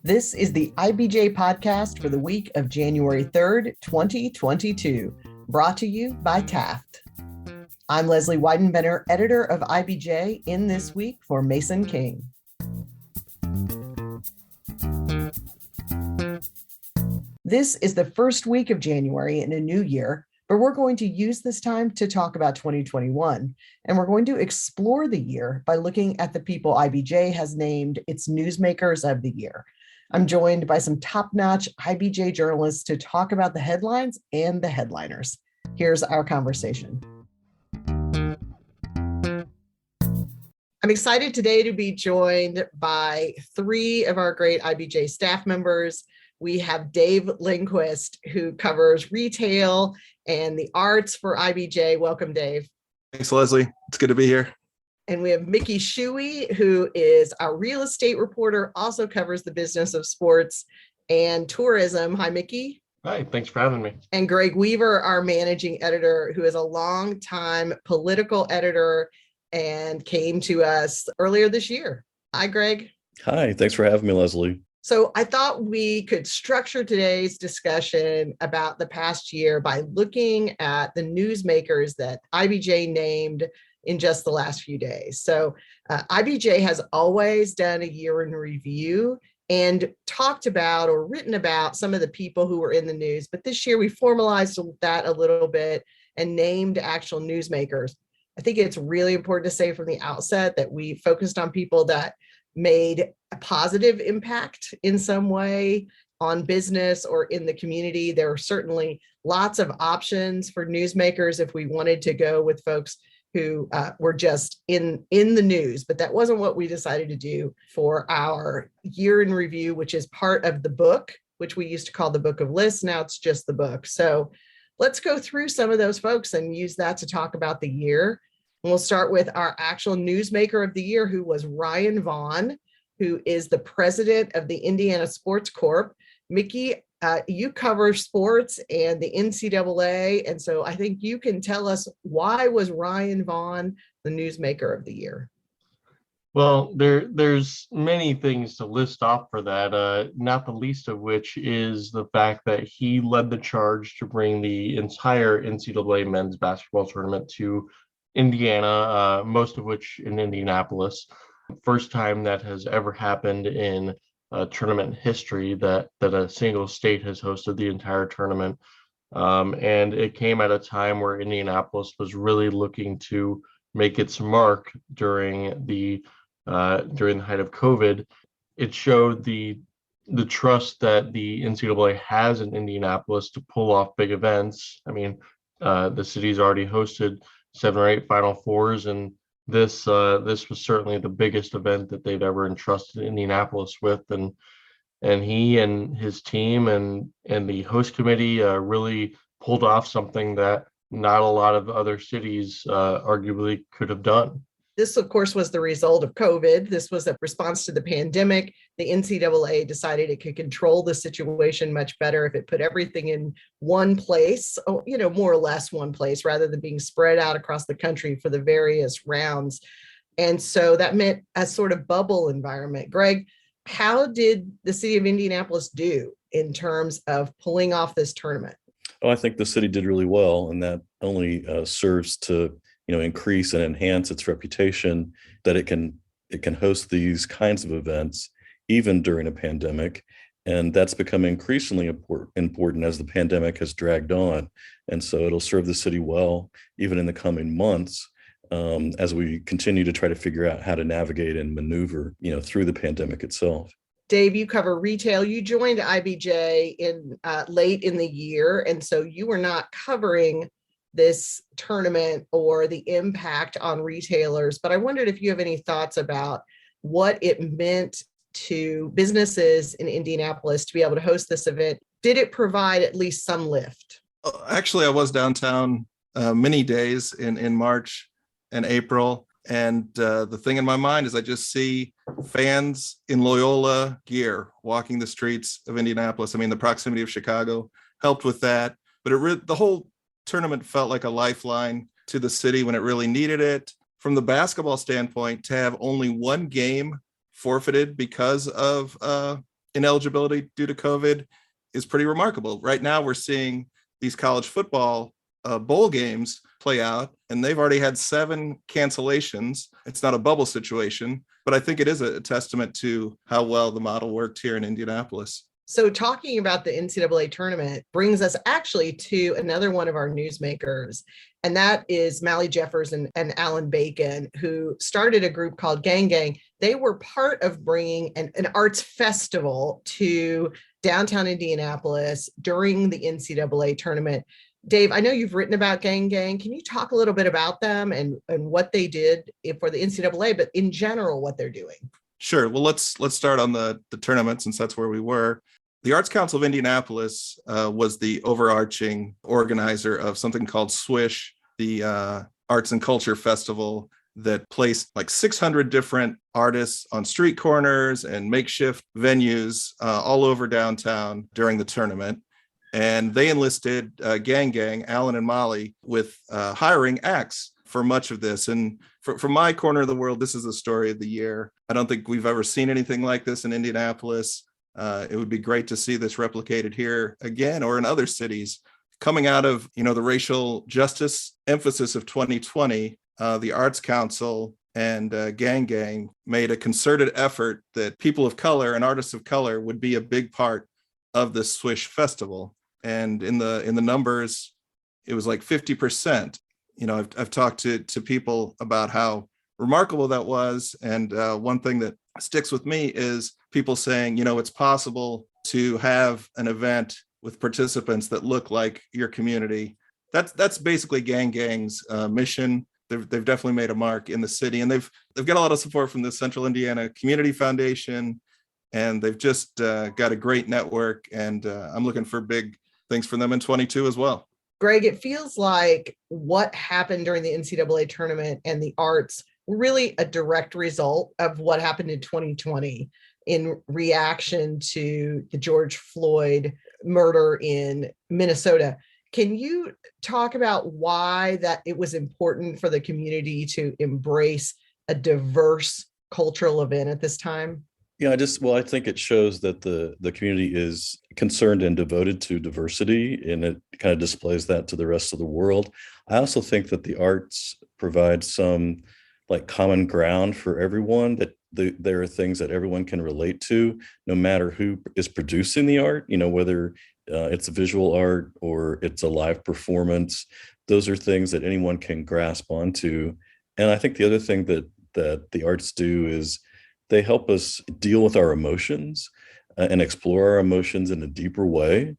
This is the IBJ Podcast for the week of January 3rd, 2022, brought to you by Taft. I'm Lesley Weidenbener, editor of IBJ, in this week for Mason King. This is the first week of January in a new year, but we're going to use this time to talk about 2021, and we're going to explore the year by looking at the people IBJ has named its newsmakers of the year. I'm joined by some top-notch IBJ journalists to talk about the headlines and the headliners. Here's our conversation. I'm excited today to be joined by three of our great IBJ staff members. We have Dave Lindquist, who covers retail and the arts for IBJ. Welcome, Dave. Thanks, Leslie. It's good to be here. And we have Mickey Shuey, who is our real estate reporter, also covers the business of sports and tourism. Hi, Mickey. Hi, thanks for having me. And Greg Weaver, our managing editor, who is a longtime political editor and came to us earlier this year. Hi, Greg. Hi, thanks for having me, Leslie. So I thought we could structure today's discussion about the past year by looking at the newsmakers that IBJ named in just the last few days. So IBJ has always done a year in review and talked about or written about some of the people who were in the news. But this year we formalized that a little bit and named actual newsmakers. I think it's really important to say from the outset that we focused on people that made a positive impact in some way on business or in the community. There are certainly lots of options for newsmakers if we wanted to go with folks who were just in the news, but that wasn't what we decided to do for our year in review, which is part of the book, which we used to call the Book of Lists. Now it's just the book. So let's go through some of those folks and use that to talk about the year. And we'll start with our actual newsmaker of the year, who was Ryan Vaughn, who is the president of the Indiana Sports Corp. Mickey, you cover sports and the NCAA, and so I think you can tell us, why was Ryan Vaughn the newsmaker of the year? Well, there's many things to list off for that, not the least of which is the fact that he led the charge to bring the entire NCAA men's basketball tournament to Indiana, most of which in Indianapolis. First time that has ever happened in tournament history that a single state has hosted the entire tournament. And it came at a time where Indianapolis was really looking to make its mark during the height of COVID. It showed the trust that the NCAA has in Indianapolis to pull off big events. I mean, the city's already hosted 7 or 8 Final Fours, and this was certainly the biggest event that they've ever entrusted Indianapolis with, and he and his team and the host committee really pulled off something that not a lot of other cities arguably could have done. This, of course, was the result of COVID. This was a response to the pandemic. The NCAA decided it could control the situation much better if it put everything in one place, more or less one place, rather than being spread out across the country for the various rounds. And so that meant a sort of bubble environment. Greg, how did the city of Indianapolis do in terms of pulling off this tournament? Oh, I think the city did really well, and that only serves to increase and enhance its reputation that it can host these kinds of events even during a pandemic. And that's become increasingly important as the pandemic has dragged on. And so it'll serve the city well, even in the coming months, as we continue to try to figure out how to navigate and maneuver, through the pandemic itself. Dave, you cover retail. You joined IBJ in late in the year, and so you were not covering this tournament or the impact on retailers. But I wondered if you have any thoughts about what it meant to businesses in Indianapolis to be able to host this event. Did it provide at least some lift? Actually, I was downtown many days in March and April. And the thing in my mind is I just see fans in Loyola gear walking the streets of Indianapolis. I mean, the proximity of Chicago helped with that. But the whole tournament felt like a lifeline to the city when it really needed it. From the basketball standpoint, to have only one game forfeited because of ineligibility due to COVID is pretty remarkable. Right now, we're seeing these college football bowl games play out, and they've already had 7 cancellations. It's not a bubble situation, but I think it is a testament to how well the model worked here in Indianapolis. So talking about the NCAA tournament brings us actually to another one of our newsmakers, and that is Mally Jeffers and Alan Bacon, who started a group called Gang Gang. They were part of bringing an arts festival to downtown Indianapolis during the NCAA tournament. Dave, I know you've written about Gang Gang. Can you talk a little bit about them and what they did for the NCAA, but in general, what they're doing? Sure. Well, let's start on the tournament, since that's where we were. The Arts Council of Indianapolis was the overarching organizer of something called Swish, the Arts and Culture Festival that placed like 600 different artists on street corners and makeshift venues all over downtown during the tournament. And they enlisted Gang Gang, Alan and Molly, with hiring acts for much of this. And from my corner of the world, this is the story of the year. I don't think we've ever seen anything like this in Indianapolis. It would be great to see this replicated here again or in other cities. Coming out of, the racial justice emphasis of 2020, the Arts Council and Gang Gang made a concerted effort that people of color and artists of color would be a big part of the Swish Festival. And in the numbers, it was like 50%. I've talked to people about how remarkable that was. And one thing that sticks with me is people saying, it's possible to have an event with participants that look like your community. That's basically Gang Gang's mission. They've definitely made a mark in the city, and they've got a lot of support from the Central Indiana Community Foundation, and they've just got a great network. And I'm looking for big things for them in 22 as well. Greg, it feels like what happened during the NCAA tournament and the arts were really a direct result of what happened in 2020 in reaction to the George Floyd murder in Minnesota. Can you talk about why that it was important for the community to embrace a diverse cultural event at this time? Yeah, I think it shows that the community is concerned and devoted to diversity, and it kind of displays that to the rest of the world. I also think that the arts provide some like common ground for everyone, that there are things that everyone can relate to, no matter who is producing the art, whether it's a visual art or it's a live performance. Those are things that anyone can grasp onto. And I think the other thing that the arts do is they help us deal with our emotions and explore our emotions in a deeper way.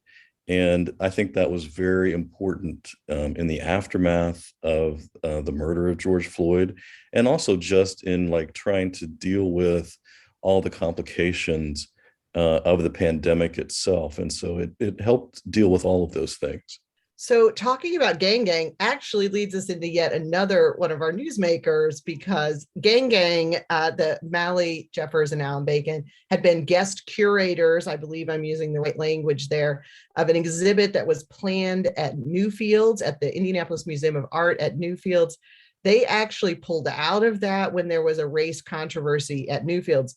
And I think that was very important in the aftermath of the murder of George Floyd, and also just in like trying to deal with all the complications of the pandemic itself. And so it helped deal with all of those things. So talking about Gang Gang actually leads us into yet another one of our newsmakers, because Gang Gang, the Mally Jeffers and Alan Bacon, had been guest curators, I believe I'm using the right language there, of an exhibit that was planned at Newfields, at the Indianapolis Museum of Art at Newfields. They actually pulled out of that when there was a race controversy at Newfields,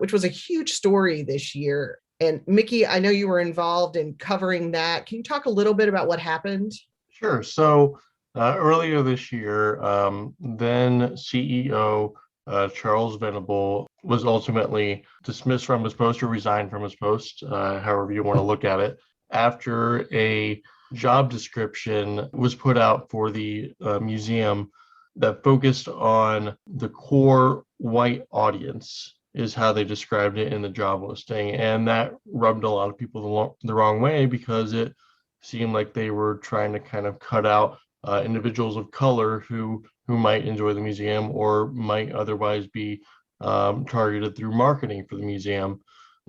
which was a huge story this year. And Mickey, I know you were involved in covering that. Can you talk a little bit about what happened? Sure. So earlier this year, then CEO Charles Venable was ultimately dismissed from his post or resigned from his post, however you want to look at it, after a job description was put out for the museum that focused on the core white audience, is how they described it in the job listing. And that rubbed a lot of people the wrong way, because it seemed like they were trying to kind of cut out individuals of color who might enjoy the museum or might otherwise be targeted through marketing for the museum.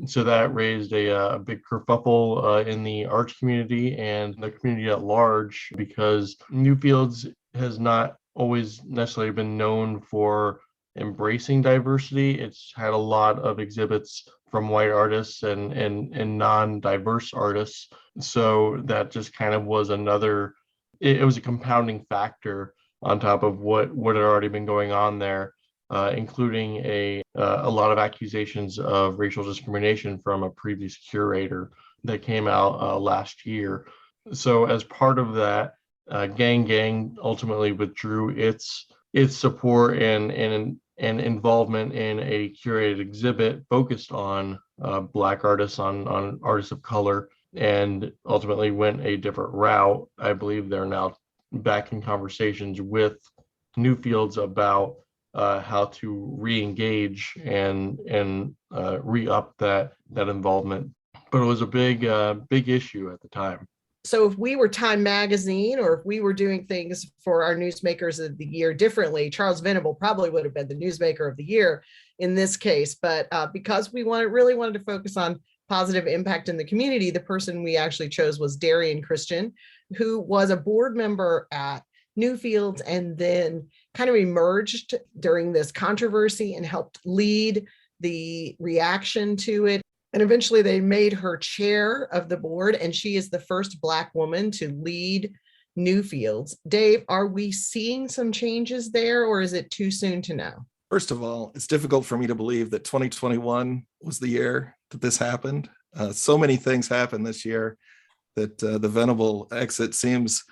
So that raised a big kerfuffle in the arts community and the community at large, because Newfields has not always necessarily been known for embracing diversity. It's had a lot of exhibits from white artists and non-diverse artists. So that just kind of was it was a compounding factor on top of what had already been going on there. including a lot of accusations of racial discrimination from a previous curator that came out last year. So as part of that, Gang Gang ultimately withdrew its support and involvement in a curated exhibit focused on Black artists, on artists of color, and ultimately went a different route. I believe they're now back in conversations with Newfields about how to re-engage and re-up that involvement. But it was a big issue at the time. So if we were Time Magazine, or if we were doing things for our Newsmakers of the Year differently, Charles Venable probably would have been the Newsmaker of the Year in this case. But because we really wanted to focus on positive impact in the community, the person we actually chose was Darian Christian, who was a board member at Newfields and then kind of emerged during this controversy and helped lead the reaction to it. And eventually they made her chair of the board, and she is the first Black woman to lead Newfields. Dave, are we seeing some changes there, or is it too soon to know? First of all, it's difficult for me to believe that 2021 was the year that this happened. So many things happened this year that the Venable exit seems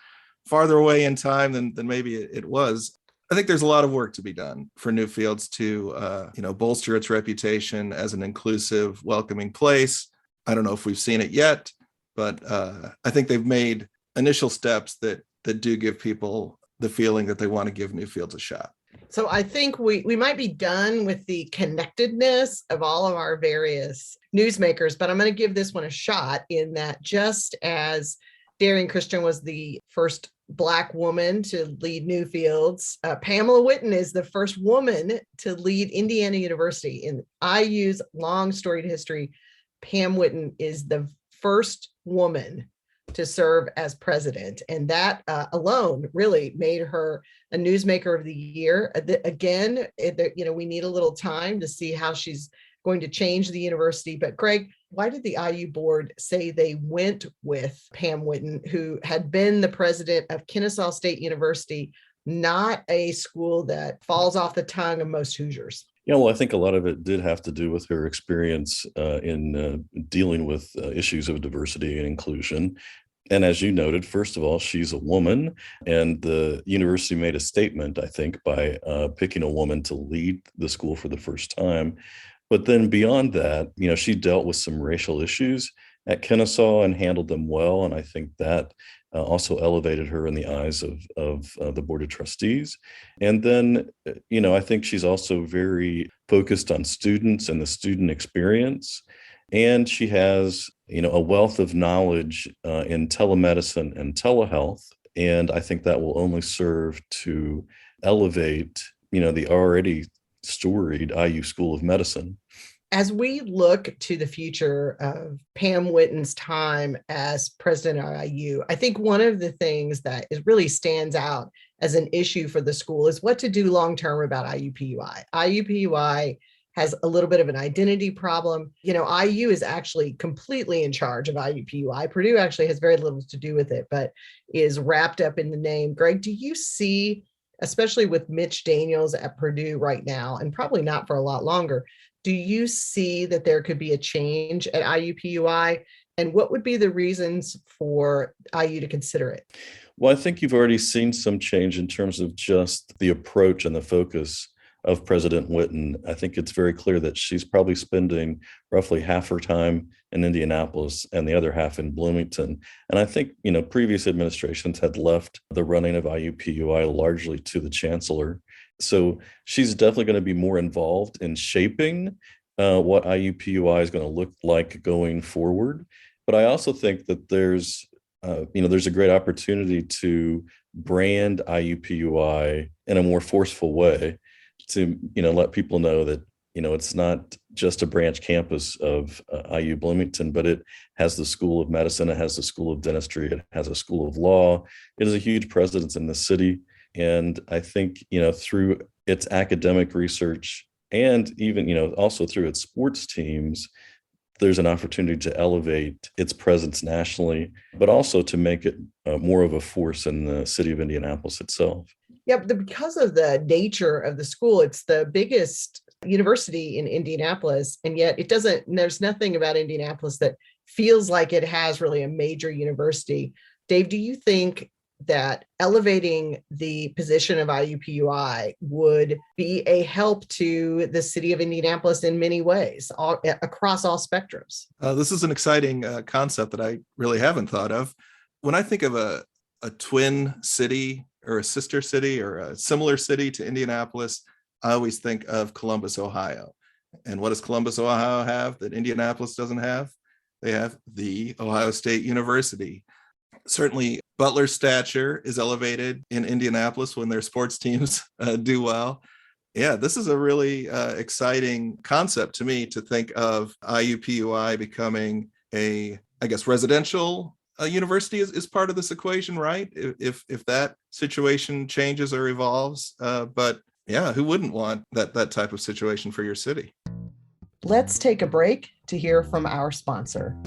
farther away in time than maybe it was. I think there's a lot of work to be done for Newfields to, bolster its reputation as an inclusive, welcoming place. I don't know if we've seen it yet, but I think they've made initial steps that do give people the feeling that they want to give Newfields a shot. So I think we might be done with the connectedness of all of our various newsmakers, but I'm going to give this one a shot in that just as Darian Christian was the first Black woman to lead Newfields, Pamela Whitten is the first woman to lead Indiana University. In IU's long storied history, Pam Whitten is the first woman to serve as president. And that alone really made her a Newsmaker of the Year. Again, we need a little time to see how she's going to change the university. But Greg, why did the IU board say they went with Pam Whitten, who had been the president of Kennesaw State University, not a school that falls off the tongue of most Hoosiers? Yeah, well, I think a lot of it did have to do with her experience in dealing with issues of diversity and inclusion. And as you noted, first of all, she's a woman, and the university made a statement, I think, by picking a woman to lead the school for the first time. But then beyond that, she dealt with some racial issues at Kennesaw and handled them well. And I think that also elevated her in the eyes of the Board of Trustees. And then, I think she's also very focused on students and the student experience. And she has, a wealth of knowledge in telemedicine and telehealth. And I think that will only serve to elevate, the already storied IU School of Medicine. As we look to the future of Pam Whitten's time as president of IU, I think one of the things that really stands out as an issue for the school is what to do long-term about IUPUI. IUPUI has a little bit of an identity problem. IU is actually completely in charge of IUPUI. Purdue actually has very little to do with it, but is wrapped up in the name. Greg, do you see, especially with Mitch Daniels at Purdue right now, and probably not for a lot longer, do you see that there could be a change at IUPUI? And what would be the reasons for IU to consider it? Well, I think you've already seen some change in terms of just the approach and the focus of President Whitten. I think it's very clear that she's probably spending roughly half her time in Indianapolis and the other half in Bloomington. And I think, previous administrations had left the running of IUPUI largely to the chancellor. So she's definitely going to be more involved in shaping what IUPUI is going to look like going forward. But I also think that there's a great opportunity to brand IUPUI in a more forceful way to, let people know that, it's not just a branch campus of IU Bloomington, but it has the School of Medicine, it has the School of Dentistry, it has a School of Law. It is a huge presence in the city. And I think, through its academic research and even, also through its sports teams, there's an opportunity to elevate its presence nationally, but also to make it more of a force in the city of Indianapolis itself. Yep, because of the nature of the school, it's the biggest university in Indianapolis, and yet there's nothing about Indianapolis that feels like it has really a major university. Dave, do you think that elevating the position of IUPUI would be a help to the city of Indianapolis in many ways, across all spectrums? This is an exciting concept that I really haven't thought of. When I think of a twin city or a sister city or a similar city to Indianapolis, I always think of Columbus, Ohio. And what does Columbus, Ohio have that Indianapolis doesn't have? They have the Ohio State University. Certainly, Butler's stature is elevated in Indianapolis when their sports teams do well. Yeah, this is a really exciting concept to me, to think of IUPUI becoming residential university is part of this equation, right? If that situation changes or evolves, but yeah, who wouldn't want that type of situation for your city? Let's take a break to hear from our sponsor.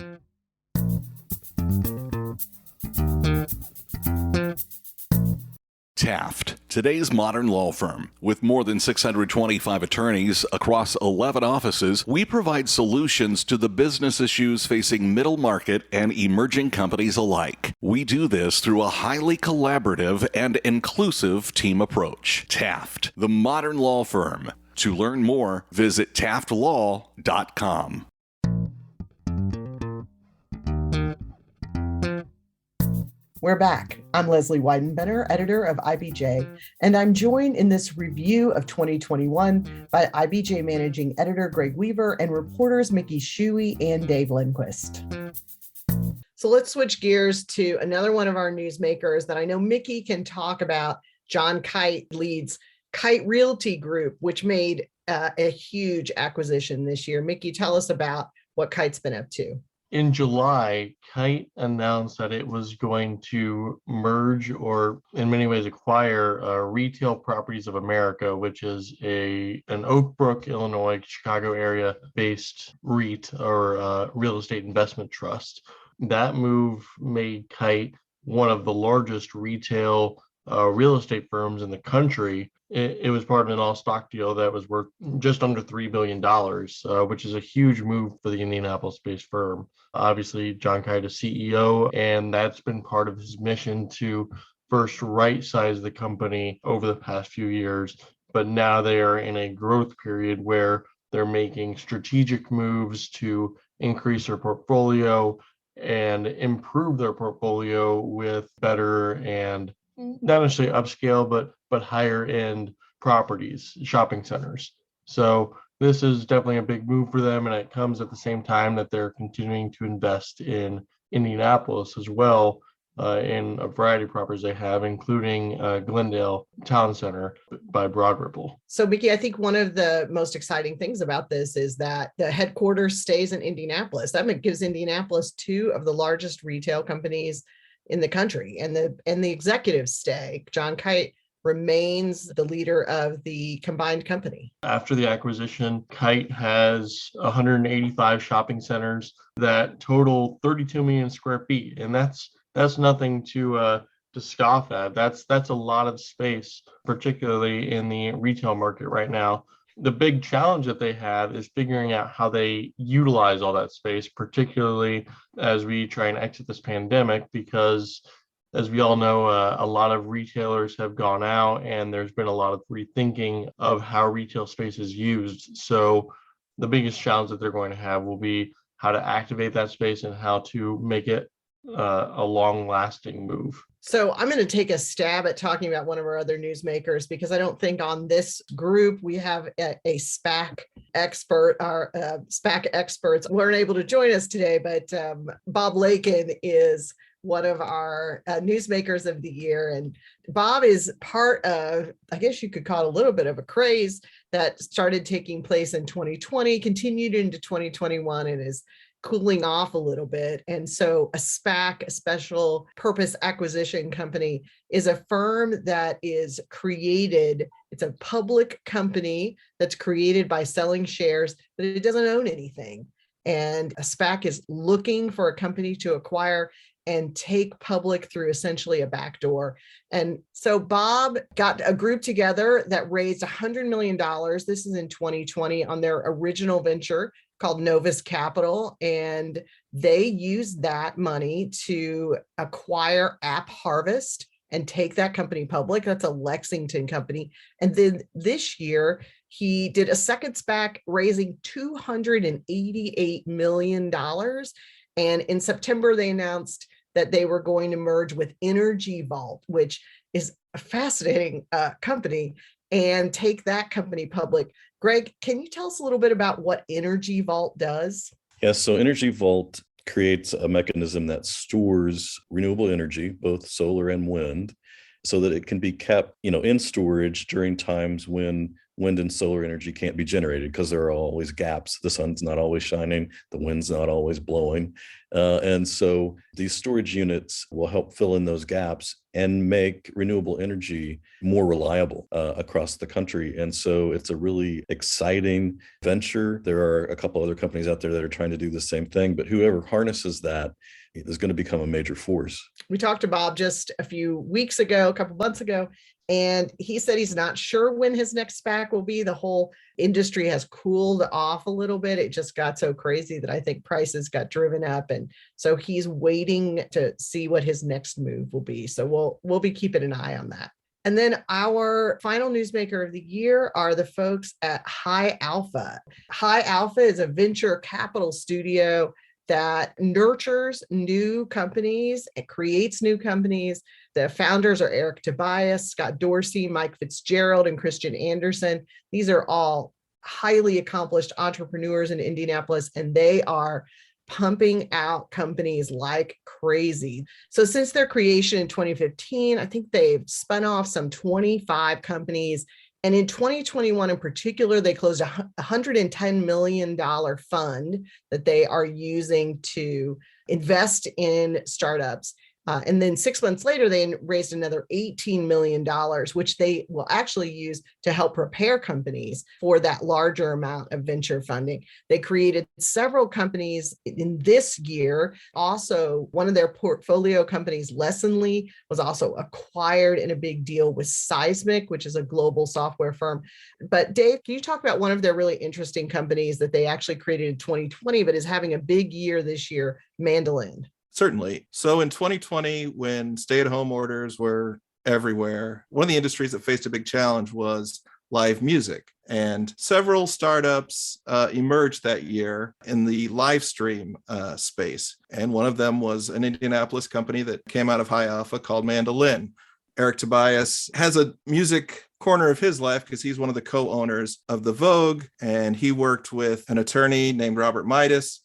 Taft, today's modern law firm. With more than 625 attorneys across 11 offices, we provide solutions to the business issues facing middle market and emerging companies alike. We do this through a highly collaborative and inclusive team approach. Taft, the modern law firm. To learn more, visit taftlaw.com. We're back. I'm Lesley Weidenbener, editor of IBJ, and I'm joined in this review of 2021 by IBJ managing editor Greg Weaver and reporters Mickey Shuey and Dave Lindquist. So let's switch gears to another one of our newsmakers that I know Mickey can talk about. John Kite leads Kite Realty Group, which made a huge acquisition this year. Mickey, tell us about what Kite's been up to. In July, Kite announced that it was going to merge, or in many ways acquire, Retail Properties of America, which is an Oak Brook, Illinois, Chicago area based REIT, or real estate investment trust. That move made Kite one of the largest retail real estate firms in the country. It was part of an all-stock deal that was worth just under $3 billion, which is a huge move for the Indianapolis-based firm. Obviously, John Kite is CEO, and that's been part of his mission to first right-size the company over the past few years. But now they are in a growth period where they're making strategic moves to increase their portfolio and improve their portfolio with better and not necessarily upscale, but higher end properties, shopping centers. So this is definitely a big move for them, and it comes at the same time that they're continuing to invest in Indianapolis as well, in a variety of properties they have, including Glendale Town Center by Broad Ripple. So, Mickey, I think one of the most exciting things about this is that the headquarters stays in Indianapolis. That gives Indianapolis two of the largest retail companies in the country, and the executives stay. John Kite remains the leader of the combined company. After the acquisition, Kite has 185 shopping centers that total 32 million square feet, and that's nothing to scoff at. That's a lot of space, particularly in the retail market right now. The big challenge that they have is figuring out how they utilize all that space, particularly as we try and exit this pandemic, because as we all know, a lot of retailers have gone out and there's been a lot of rethinking of how retail space is used. So the biggest challenge that they're going to have will be how to activate that space and how to make it a long-lasting move. So I'm going to take a stab at talking about one of our other newsmakers, because I don't think on this group we have a SPAC expert. Our SPAC experts weren't able to join us today, but Bob Lakin is one of our newsmakers of the year. And Bob is part of, I guess you could call it a little bit of a craze that started taking place in 2020, continued into 2021, and is cooling off a little bit. And so a SPAC, a special purpose acquisition company, is a firm that is created. It's a public company that's created by selling shares, but it doesn't own anything. And a SPAC is looking for a company to acquire. and take public through essentially a backdoor. And so Bob got a group together that raised $100 million. This is in 2020 on their original venture called Novus Capital. And they used that money to acquire App Harvest and take that company public. That's a Lexington company. And then this year, he did a second SPAC raising $288 million. And in September, they announced that they were going to merge with Energy Vault, which is a fascinating company, and take that company public. Greg, can you tell us a little bit about what Energy Vault does? Yes, so Energy Vault creates a mechanism that stores renewable energy, both solar and wind, so that it can be kept, in storage during times when wind and solar energy can't be generated, because there are always gaps. The sun's not always shining, the wind's not always blowing. And so these storage units will help fill in those gaps and make renewable energy more reliable across the country. And so it's a really exciting venture. There are a couple other companies out there that are trying to do the same thing, but whoever harnesses that is going to become a major force. We talked to Bob just a couple months ago, and he said he's not sure when his next SPAC will be. The whole industry has cooled off a little bit. It just got so crazy that I think prices got driven up. And so he's waiting to see what his next move will be. So we'll be keeping an eye on that. And then our final newsmaker of the year are the folks at High Alpha. High Alpha is a venture capital studio that nurtures new companies and creates new companies. The founders are Eric Tobias, Scott Dorsey, Mike Fitzgerald, and Christian Anderson. These are all highly accomplished entrepreneurs in Indianapolis, and they are pumping out companies like crazy. So since their creation in 2015, I think they've spun off some 25 companies. And in 2021 in particular, they closed a $110 million fund that they are using to invest in startups. And then 6 months later, they raised another $18 million, which they will actually use to help prepare companies for that larger amount of venture funding. They created several companies in this year. Also, one of their portfolio companies, Lessonly, was also acquired in a big deal with Seismic, which is a global software firm. But Dave, can you talk about one of their really interesting companies that they actually created in 2020, but is having a big year this year, Mandolin? Certainly. So in 2020, when stay-at-home orders were everywhere, one of the industries that faced a big challenge was live music. And several startups emerged that year in the live stream space. And one of them was an Indianapolis company that came out of High Alpha called Mandolin. Eric Tobias has a music corner of his life because he's one of the co-owners of the Vogue. And he worked with an attorney named Robert Midas,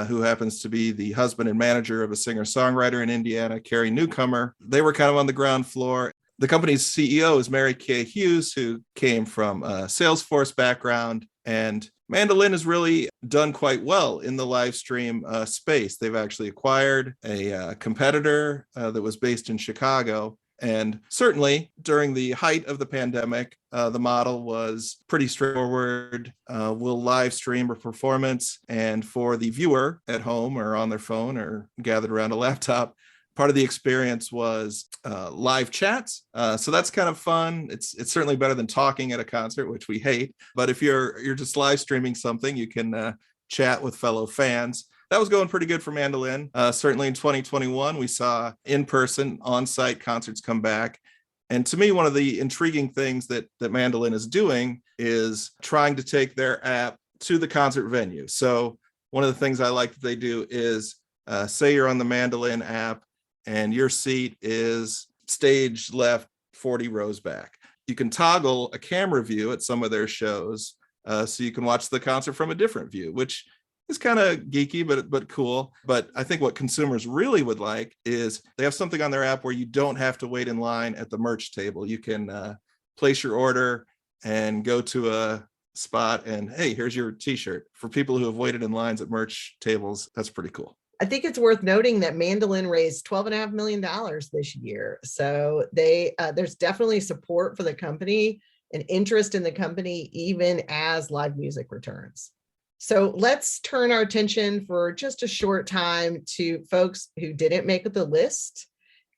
who happens to be the husband and manager of a singer-songwriter in Indiana, Carrie Newcomer. They were kind of on the ground floor. The company's CEO is Mary Kay Hughes, who came from a Salesforce background. And Mandolin has really done quite well in the live stream space. They've actually acquired a competitor that was based in Chicago. And certainly during the height of the pandemic, the model was pretty straightforward. We'll live stream a performance, and for the viewer at home or on their phone or gathered around a laptop, part of the experience was live chats. So that's kind of fun. It's certainly better than talking at a concert, which we hate. But if you're just live streaming something, you can chat with fellow fans. That was going pretty good for Mandolin. Certainly in 2021, we saw in-person, on-site concerts come back. And to me, one of the intriguing things that Mandolin is doing is trying to take their app to the concert venue. So one of the things I like that they do is say you're on the Mandolin app and your seat is stage left 40 rows back. You can toggle a camera view at some of their shows so you can watch the concert from a different view, which is kind of geeky, but cool. But I think what consumers really would like is they have something on their app where you don't have to wait in line at the merch table. You can place your order and go to a spot and, hey, here's your t-shirt. For people who have waited in lines at merch tables, that's pretty cool. I think it's worth noting that Mandolin raised $12.5 million this year. So there's definitely support for the company and interest in the company, even as live music returns. So let's turn our attention for just a short time to folks who didn't make the list,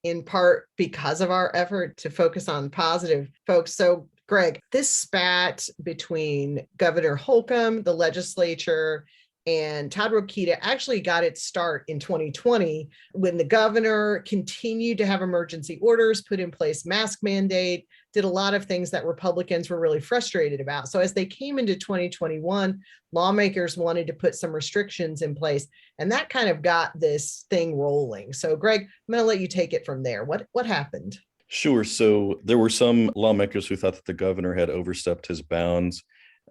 in part because of our effort to focus on positive folks. So Greg, this spat between Governor Holcomb, the legislature, and Todd Rokita actually got its start in 2020 when the governor continued to have emergency orders, put in place mask mandate, did a lot of things that Republicans were really frustrated about. So as they came into 2021, lawmakers wanted to put some restrictions in place, and that kind of got this thing rolling. So Greg, I'm going to let you take it from there. What happened? Sure. So there were some lawmakers who thought that the governor had overstepped his bounds.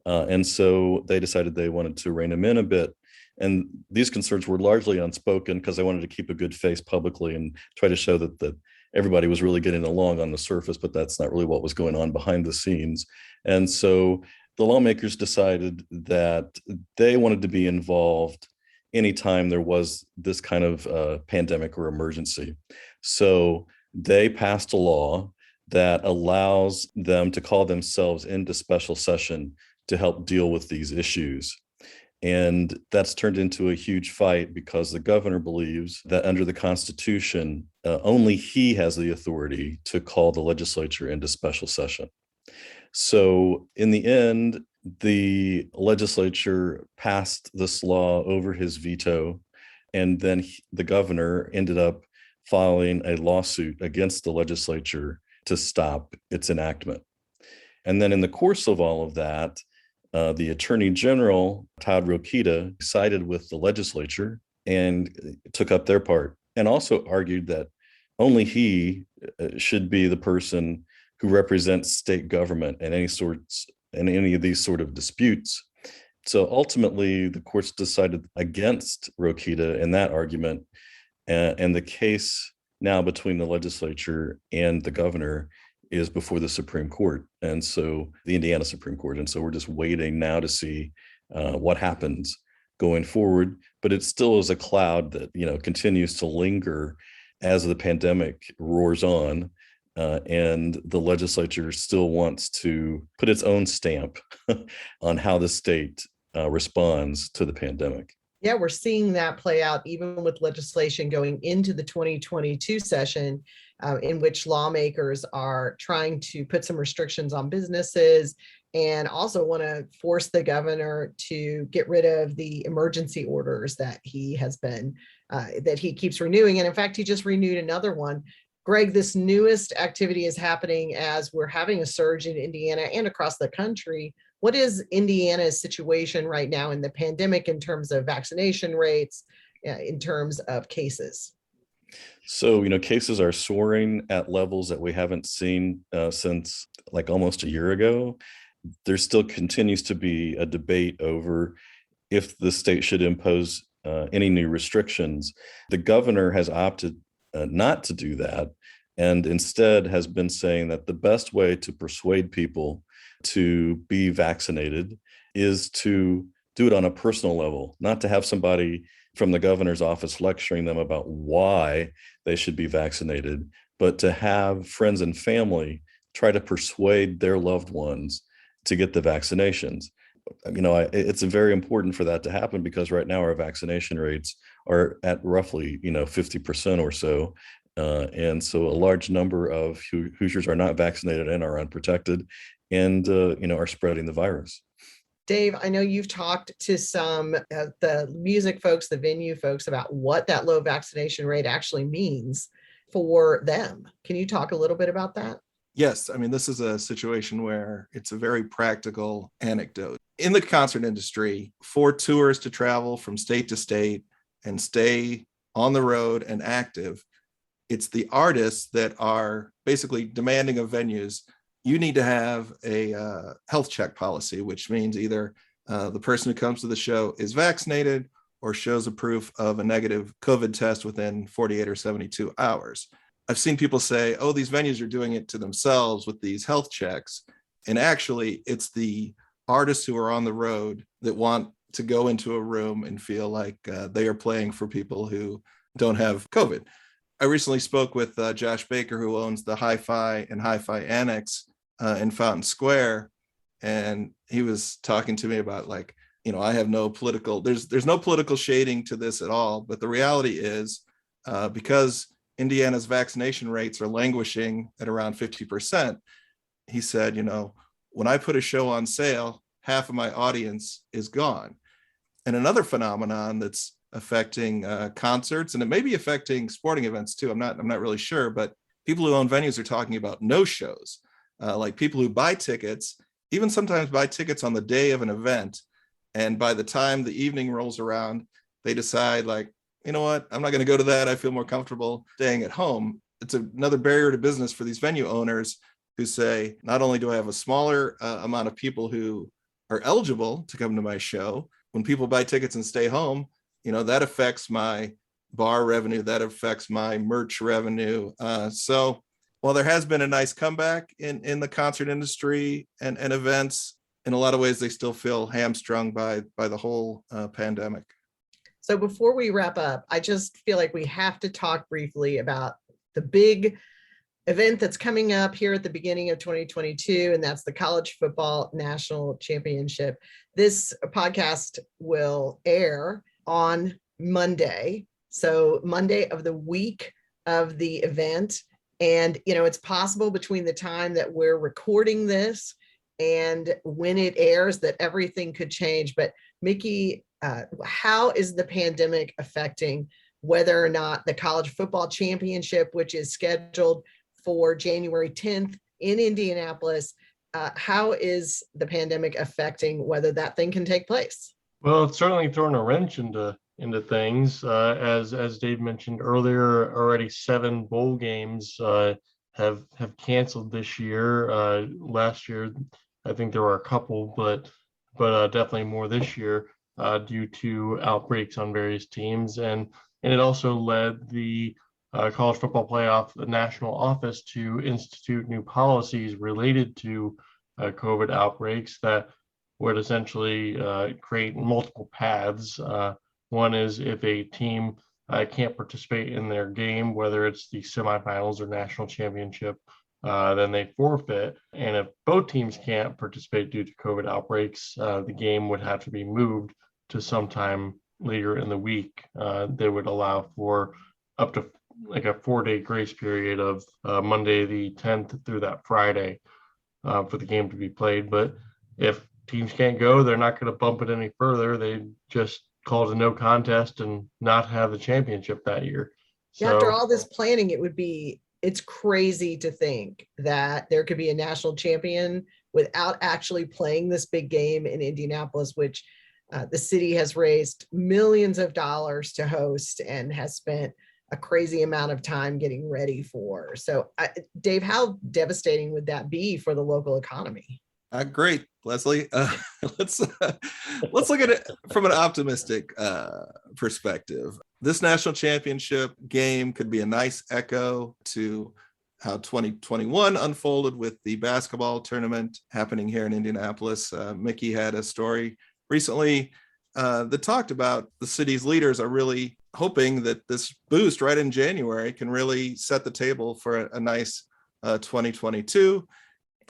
And so they decided they wanted to rein him in a bit. And these concerns were largely unspoken because they wanted to keep a good face publicly and try to show that everybody was really getting along on the surface, but that's not really what was going on behind the scenes. And so the lawmakers decided that they wanted to be involved anytime there was this kind of pandemic or emergency. So they passed a law that allows them to call themselves into special session to help deal with these issues. And that's turned into a huge fight because the governor believes that under the Constitution, only he has the authority to call the legislature into special session. So in the end, the legislature passed this law over his veto, and then the governor ended up filing a lawsuit against the legislature to stop its enactment. And then in the course of all of that, the Attorney General, Todd Rokita, sided with the legislature and took up their part, and also argued that only he should be the person who represents state government in any of these sort of disputes. So ultimately, the courts decided against Rokita in that argument, and the case now between the legislature and the governor is before the Supreme Court, and so the Indiana Supreme Court. And so we're just waiting now to see what happens going forward. But it still is a cloud that continues to linger as the pandemic roars on, and the legislature still wants to put its own stamp on how the state responds to the pandemic. Yeah, we're seeing that play out even with legislation going into the 2022 session, in which lawmakers are trying to put some restrictions on businesses and also want to force the governor to get rid of the emergency orders that he has been, that he keeps renewing. And in fact, he just renewed another one. Greg, this newest activity is happening as we're having a surge in Indiana and across the country. What is Indiana's situation right now in the pandemic in terms of vaccination rates, in terms of cases? So, cases are soaring at levels that we haven't seen since like almost a year ago. There still continues to be a debate over if the state should impose any new restrictions. The governor has opted not to do that, and instead has been saying that the best way to persuade people to be vaccinated is to do it on a personal level, not to have somebody from the governor's office lecturing them about why they should be vaccinated, but to have friends and family try to persuade their loved ones to get the vaccinations. It's very important for that to happen because right now our vaccination rates are at roughly, 50% or so. And so a large number of Hoosiers are not vaccinated and are unprotected and, are spreading the virus. Dave, I know you've talked to some of the music folks, the venue folks, about what that low vaccination rate actually means for them. Can you talk a little bit about that? Yes. I mean, this is a situation where it's a very practical anecdote. In the concert industry, for tours to travel from state to state and stay on the road and active, it's the artists that are basically demanding of venues, you need to have a health check policy, which means either the person who comes to the show is vaccinated or shows a proof of a negative COVID test within 48 or 72 hours. I've seen people say, oh, these venues are doing it to themselves with these health checks. And actually, it's the artists who are on the road that want to go into a room and feel like they are playing for people who don't have COVID. I recently spoke with Josh Baker, who owns the Hi-Fi and Hi-Fi Annex in Fountain Square. And he was talking to me about like I have no political, there's no political shading to this at all. But the reality is, because Indiana's vaccination rates are languishing at around 50%, he said, when I put a show on sale, half of my audience is gone. And another phenomenon that's affecting concerts, and it may be affecting sporting events too, I'm not really sure, but people who own venues are talking about no shows, like people who buy tickets, even sometimes buy tickets on the day of an event. And by the time the evening rolls around, they decide like, you know what, I'm not going to go to that. I feel more comfortable staying at home. It's another barrier to business for these venue owners who say, not only do I have a smaller amount of people who are eligible to come to my show, when people buy tickets and stay home, that affects my bar revenue, that affects my merch revenue. So while there has been a nice comeback in the concert industry and events, in a lot of ways, they still feel hamstrung by the whole pandemic. So before we wrap up, I just feel like we have to talk briefly about the big event that's coming up here at the beginning of 2022, and that's the College Football National Championship. This podcast will air on Monday. So Monday of the week of the event. And, it's possible between the time that we're recording this and when it airs that everything could change. But Mickey, how is the pandemic affecting whether or not the College Football Championship, which is scheduled for January 10th in Indianapolis, how is the pandemic affecting whether that thing can take place? Well, it's certainly thrown a wrench into things. As Dave mentioned earlier, already 7 bowl games have canceled this year. Last year, I think there were a couple, but definitely more this year due to outbreaks on various teams, and it also led the College Football Playoff National Office to institute new policies related to COVID outbreaks that would essentially create multiple paths. One is if a team can't participate in their game, whether it's the semifinals or national championship, then they forfeit. And if both teams can't participate due to COVID outbreaks, the game would have to be moved to sometime later in the week. They would allow for up to like a 4-day grace period of Monday the 10th through that Friday for the game to be played. But if teams can't go, they're not going to bump it any further. They just call it a no contest and not have the championship that year. So, after all this planning, it's crazy to think that there could be a national champion without actually playing this big game in Indianapolis, which the city has raised millions of dollars to host and has spent a crazy amount of time getting ready for. So, Dave, how devastating would that be for the local economy? Great, Lesley. Let's look at it from an optimistic perspective. This national championship game could be a nice echo to how 2021 unfolded with the basketball tournament happening here in Indianapolis. Mickey had a story recently that talked about the city's leaders are really hoping that this boost right in January can really set the table for a nice 2022.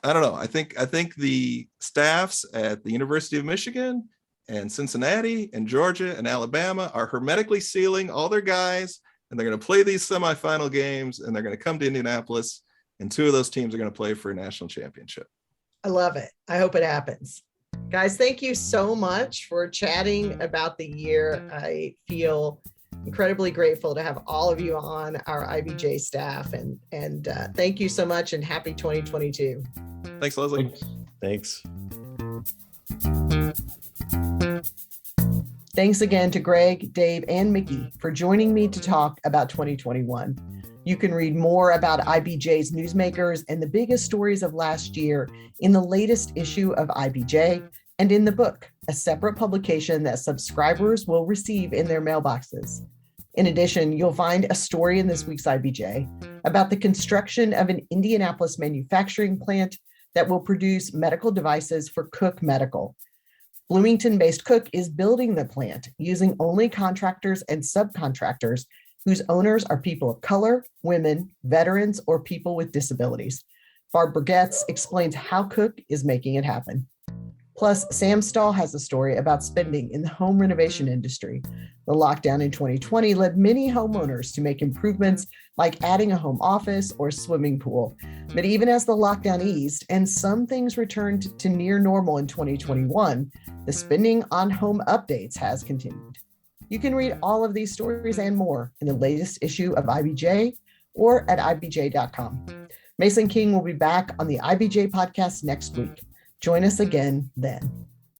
I don't know. I think the staffs at the University of Michigan and Cincinnati and Georgia and Alabama are hermetically sealing all their guys, and they're going to play these semifinal games, and they're going to come to Indianapolis, and 2 of those teams are going to play for a national championship. I love it. I hope it happens. Guys, thank you so much for chatting about the year. I feel incredibly grateful to have all of you on our IBJ staff, and thank you so much, and happy 2022. Thanks, Lesley. Thanks. Thanks again to Greg, Dave, and Mickey for joining me to talk about 2021. You can read more about IBJ's newsmakers and the biggest stories of last year in the latest issue of IBJ and in the book, a separate publication that subscribers will receive in their mailboxes. In addition, you'll find a story in this week's IBJ about the construction of an Indianapolis manufacturing plant that will produce medical devices for Cook Medical. Bloomington-based Cook is building the plant using only contractors and subcontractors whose owners are people of color, women, veterans, or people with disabilities. Barb Burgetts explains how Cook is making it happen. Plus, Sam Stahl has a story about spending in the home renovation industry. The lockdown in 2020 led many homeowners to make improvements like adding a home office or swimming pool. But even as the lockdown eased and some things returned to near normal in 2021, the spending on home updates has continued. You can read all of these stories and more in the latest issue of IBJ or at IBJ.com. Mason King will be back on the IBJ podcast next week. Join us again then.